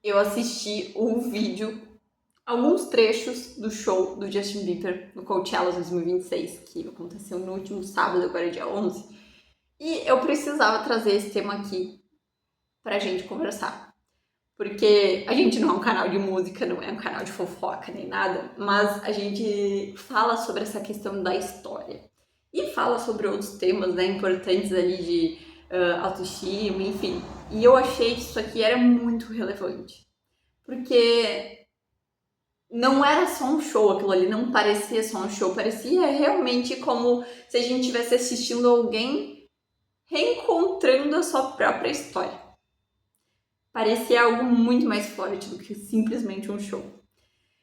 eu assisti o vídeo, alguns trechos do show do Justin Bieber no Coachella 2026, que aconteceu no último sábado, agora dia 11, e eu precisava trazer esse tema aqui pra gente conversar. Porque a gente não é um canal de música, não é um canal de fofoca nem nada, mas a gente fala sobre essa questão da história. E fala sobre outros temas, né, importantes ali de autoestima, enfim. E eu achei que isso aqui era muito relevante. Porque não era só um show, aquilo ali não parecia só um show, parecia realmente como se a gente estivesse assistindo alguém reencontrando a sua própria história. Parecia algo muito mais forte do que simplesmente um show.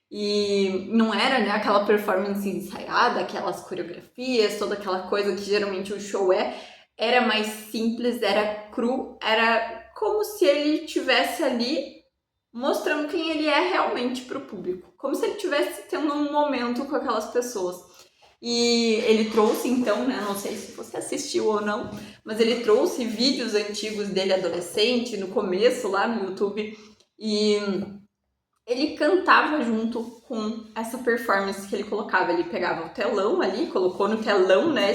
E não era, né, aquela performance ensaiada, aquelas coreografias, toda aquela coisa que geralmente o show é. Era mais simples, era cru, era como se ele tivesse ali mostrando quem ele é realmente para o público. Como se ele tivesse tendo um momento com aquelas pessoas. E ele trouxe então, né, não sei se você assistiu ou não, mas ele trouxe vídeos antigos dele adolescente, no começo lá no YouTube, e ele cantava junto com essa performance que ele colocava. Ele pegava o telão ali, colocou no telão, né,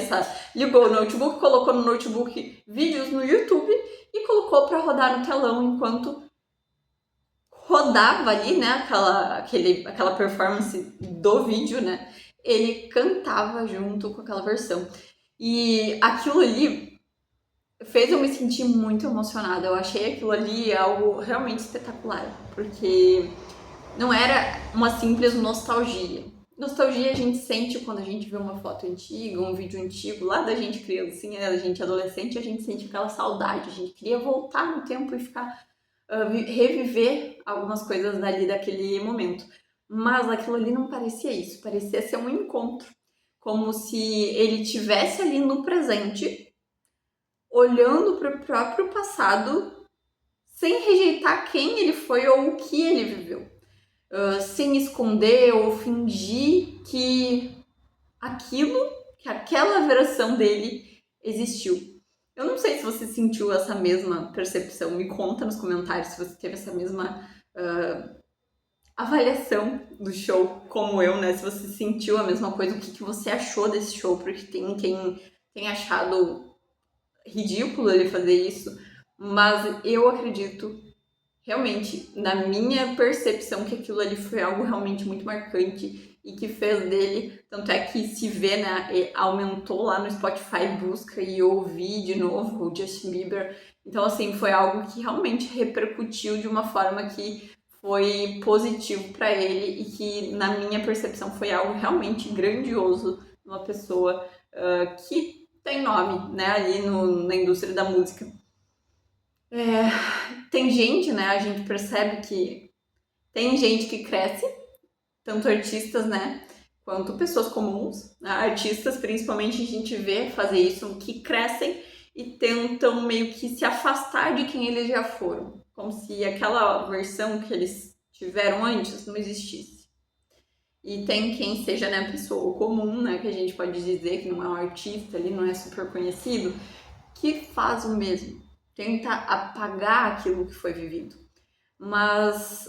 ligou o notebook, colocou no notebook vídeos no YouTube e colocou para rodar no telão enquanto rodava ali, né, aquela performance do vídeo, né, ele cantava junto com aquela versão. E aquilo ali fez eu me sentir muito emocionada. Eu achei aquilo ali algo realmente espetacular, porque não era uma simples nostalgia. Nostalgia a gente sente quando a gente vê uma foto antiga, um vídeo antigo, lá da gente criancinha, da gente adolescente, a gente sente aquela saudade, a gente queria voltar no tempo e ficar reviver algumas coisas dali daquele momento. Mas aquilo ali não parecia isso, parecia ser um encontro, como se ele tivesse ali no presente, olhando para o próprio passado, sem rejeitar quem ele foi ou o que ele viveu, sem esconder ou fingir que aquela versão dele existiu. Eu não sei se você sentiu essa mesma percepção. Me conta nos comentários se você teve essa mesma avaliação do show, como eu, né? Se você sentiu a mesma coisa, o que você achou desse show, porque tem quem tem achado ridículo ele fazer isso, mas eu acredito realmente, na minha percepção, que aquilo ali foi algo realmente muito marcante e que fez dele, tanto é que se vê, né, aumentou lá no Spotify busca e ouvir de novo o Justin Bieber. Então, assim, foi algo que realmente repercutiu de uma forma que foi positivo para ele e que, na minha percepção, foi algo realmente grandioso numa pessoa que tem nome, né, ali na indústria da música. Tem gente, né, a gente percebe que tem gente que cresce, tanto artistas, né, quanto pessoas comuns, né, artistas principalmente a gente vê fazer isso, que crescem e tentam meio que se afastar de quem eles já foram, como se aquela versão que eles tiveram antes não existisse. E tem quem seja, né, pessoa comum, né, que a gente pode dizer que não é um artista, ele não é super conhecido, que faz o mesmo, tenta apagar aquilo que foi vivido. Mas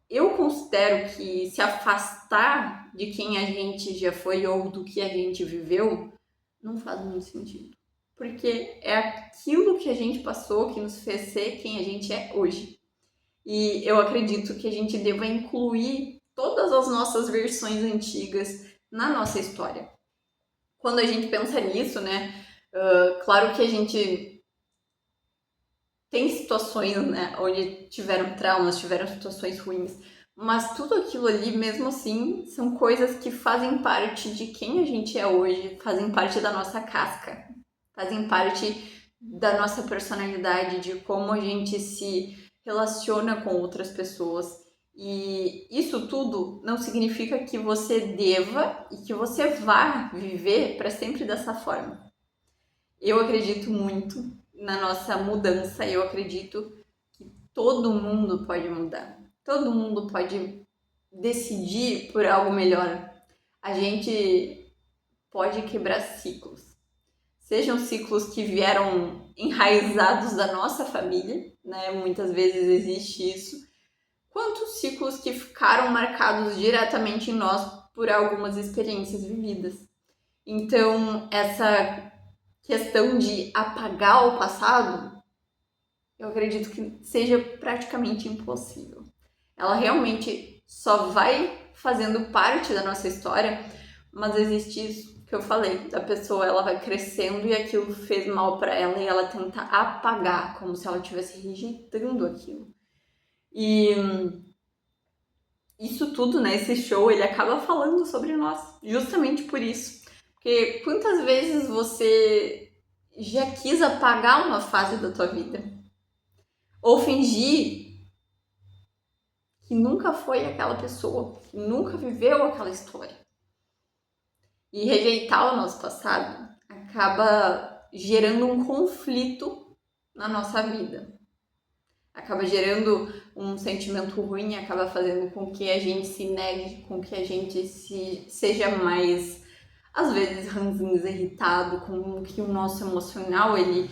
eu considero que se afastar de quem a gente já foi ou do que a gente viveu não faz muito sentido. Porque é aquilo que a gente passou que nos fez ser quem a gente é hoje. E eu acredito que a gente deva incluir todas as nossas versões antigas na nossa história. Quando a gente pensa nisso, né, claro que a gente tem situações, né, onde tiveram traumas, tiveram situações ruins, mas tudo aquilo ali, mesmo assim, são coisas que fazem parte de quem a gente é hoje, fazem parte da nossa casca, fazem parte da nossa personalidade, de como a gente se relaciona com outras pessoas. E isso tudo não significa que você deva e que você vá viver para sempre dessa forma. Eu acredito muito na nossa mudança, eu acredito que todo mundo pode mudar. Todo mundo pode decidir por algo melhor. A gente pode quebrar ciclos. Sejam ciclos que vieram enraizados da nossa família, né? Muitas vezes existe isso. quanto ciclos que ficaram marcados diretamente em nós por algumas experiências vividas. Então, essa questão de apagar o passado, eu acredito que seja praticamente impossível. Ela realmente só vai fazendo parte da nossa história, mas existe isso que eu falei, da pessoa, ela vai crescendo e aquilo fez mal para ela e ela tenta apagar, como se ela estivesse rejeitando aquilo. E isso tudo, né, esse show, ele acaba falando sobre nós, justamente por isso. Porque quantas vezes você já quis apagar uma fase da tua vida? Ou fingir que nunca foi aquela pessoa, que nunca viveu aquela história. E rejeitar o nosso passado acaba gerando um conflito na nossa vida. Acaba gerando um sentimento ruim, acaba fazendo com que a gente se negue, com que a gente seja mais, às vezes, ranzinza, irritado, com que o nosso emocional ele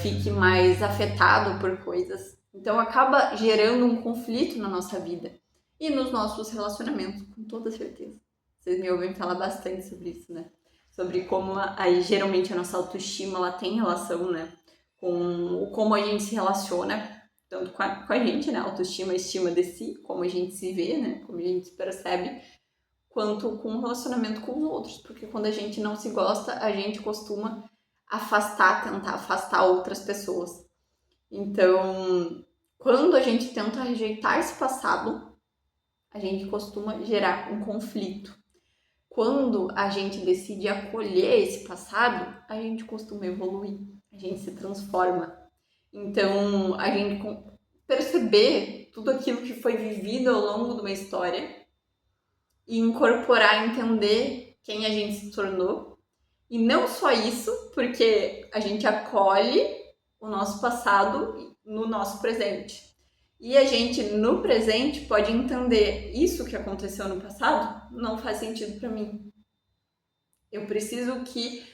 fique mais afetado por coisas. Então acaba gerando um conflito na nossa vida e nos nossos relacionamentos, com toda certeza. Vocês me ouvem falar bastante sobre isso, né? Sobre como aí geralmente a nossa autoestima ela tem relação, né, com como a gente se relaciona, tanto com a gente, né, autoestima, estima de si, como a gente se vê, né, como a gente se percebe, quanto com o relacionamento com os outros, porque quando a gente não se gosta, a gente costuma tentar afastar outras pessoas. Então, quando a gente tenta rejeitar esse passado, a gente costuma gerar um conflito. Quando a gente decide acolher esse passado, a gente costuma evoluir, a gente se transforma. Então, a gente perceber tudo aquilo que foi vivido ao longo de uma história e incorporar, entender quem a gente se tornou. E não só isso, porque a gente acolhe o nosso passado no nosso presente. E a gente, no presente, pode entender isso que aconteceu no passado não faz sentido para mim. Eu preciso que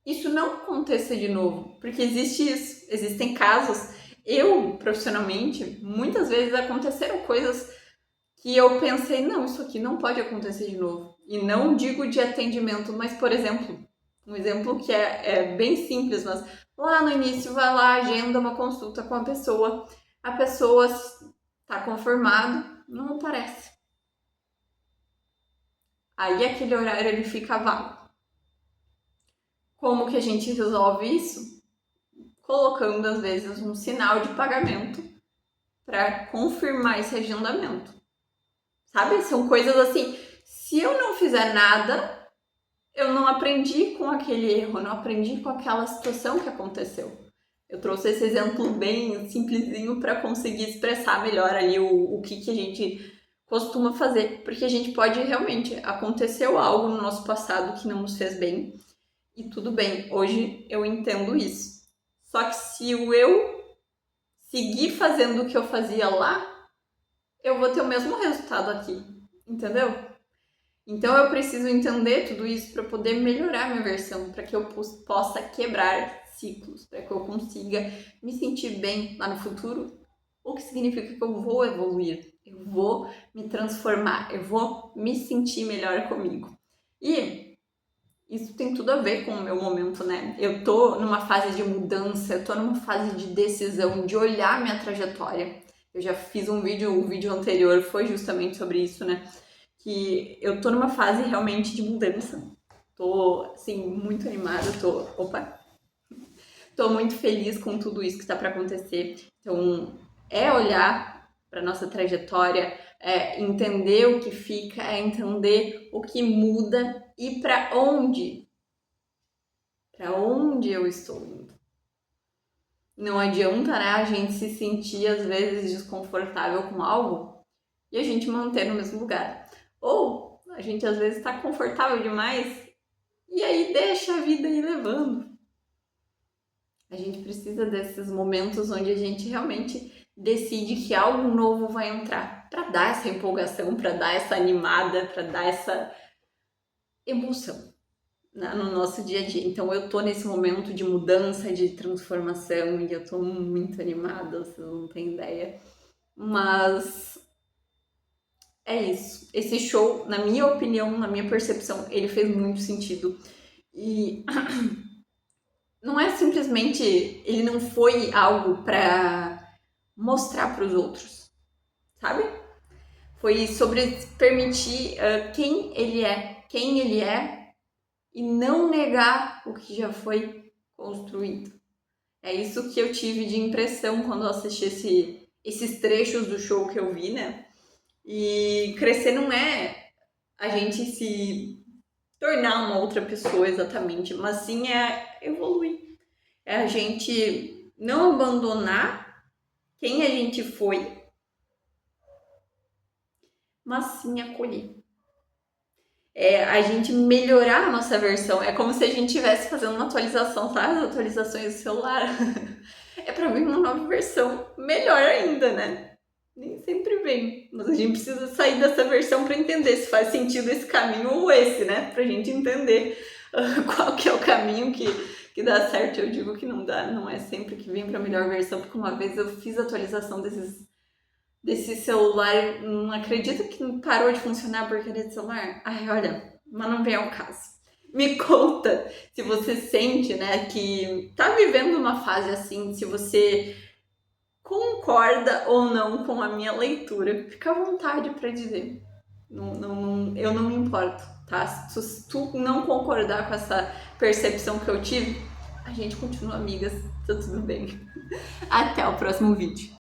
isso não aconteça de novo, porque existe isso, existem casos. Eu, profissionalmente, muitas vezes aconteceram coisas que eu pensei, não, isso aqui não pode acontecer de novo. E não digo de atendimento, mas, por exemplo, um exemplo que é bem simples, mas lá no início vai lá, agenda uma consulta com a pessoa está conformado, não aparece. Aí aquele horário ele fica vago. Como que a gente resolve isso? Colocando às vezes um sinal de pagamento para confirmar esse agendamento. Sabe? São coisas assim, se eu não fizer nada, eu não aprendi com aquele erro, não aprendi com aquela situação que aconteceu. Eu trouxe esse exemplo bem simplesinho para conseguir expressar melhor ali o que a gente costuma fazer, porque a gente pode realmente, aconteceu algo no nosso passado que não nos fez bem, e tudo bem, hoje eu entendo isso. Só que se eu seguir fazendo o que eu fazia lá, eu vou ter o mesmo resultado aqui, entendeu? Então eu preciso entender tudo isso para poder melhorar minha versão, para que eu possa quebrar ciclos, para que eu consiga me sentir bem lá no futuro, o que significa que eu vou evoluir, eu vou me transformar, eu vou me sentir melhor comigo. E isso tem tudo a ver com o meu momento, né? Eu tô numa fase de mudança, eu tô numa fase de decisão, de olhar minha trajetória. Eu já fiz um vídeo, o vídeo anterior foi justamente sobre isso, né? Que eu tô numa fase realmente de mudança. Tô, assim, muito animada, tô muito feliz com tudo isso que está para acontecer. Então, é olhar para nossa trajetória, é entender o que fica, é entender o que muda e para onde eu estou indo. Não adianta, né, a gente se sentir às vezes desconfortável com algo e a gente manter no mesmo lugar. Ou a gente às vezes está confortável demais e aí deixa a vida ir levando. A gente precisa desses momentos onde a gente realmente decide que algo novo vai entrar, para dar essa empolgação, para dar essa animada, para dar essa emoção, né, no nosso dia a dia. Então eu tô nesse momento de mudança, de transformação e eu tô muito animada, vocês não têm ideia. Mas é isso. Esse show, na minha opinião, na minha percepção, ele fez muito sentido. E não é simplesmente, ele não foi algo pra mostrar para os outros, sabe? Foi sobre permitir quem ele é e não negar o que já foi construído. É isso que eu tive de impressão quando eu assisti esses trechos do show que eu vi, né? E crescer não é a gente se tornar uma outra pessoa exatamente, mas sim é evoluir. É a gente não abandonar quem a gente foi, mas sim acolher. É a gente melhorar a nossa versão. É como se a gente estivesse fazendo uma atualização, sabe? As atualizações do celular. É pra vir uma nova versão melhor ainda, né? Nem sempre vem. Mas a gente precisa sair dessa versão para entender se faz sentido esse caminho ou esse, né? Pra gente entender qual que é o caminho que dá certo. Eu digo que não dá, não é sempre que vem pra melhor versão, porque uma vez eu fiz a atualização desse celular, não acredito que parou de funcionar a porcaria de celular. Ai, olha, mas não vem ao caso. Me conta se você sente, né, que tá vivendo uma fase assim, se você concorda ou não com a minha leitura. Fica à vontade para dizer. Eu não me importo, tá? Se tu não concordar com essa percepção que eu tive, a gente continua amigas, tá tudo bem. Até o próximo vídeo.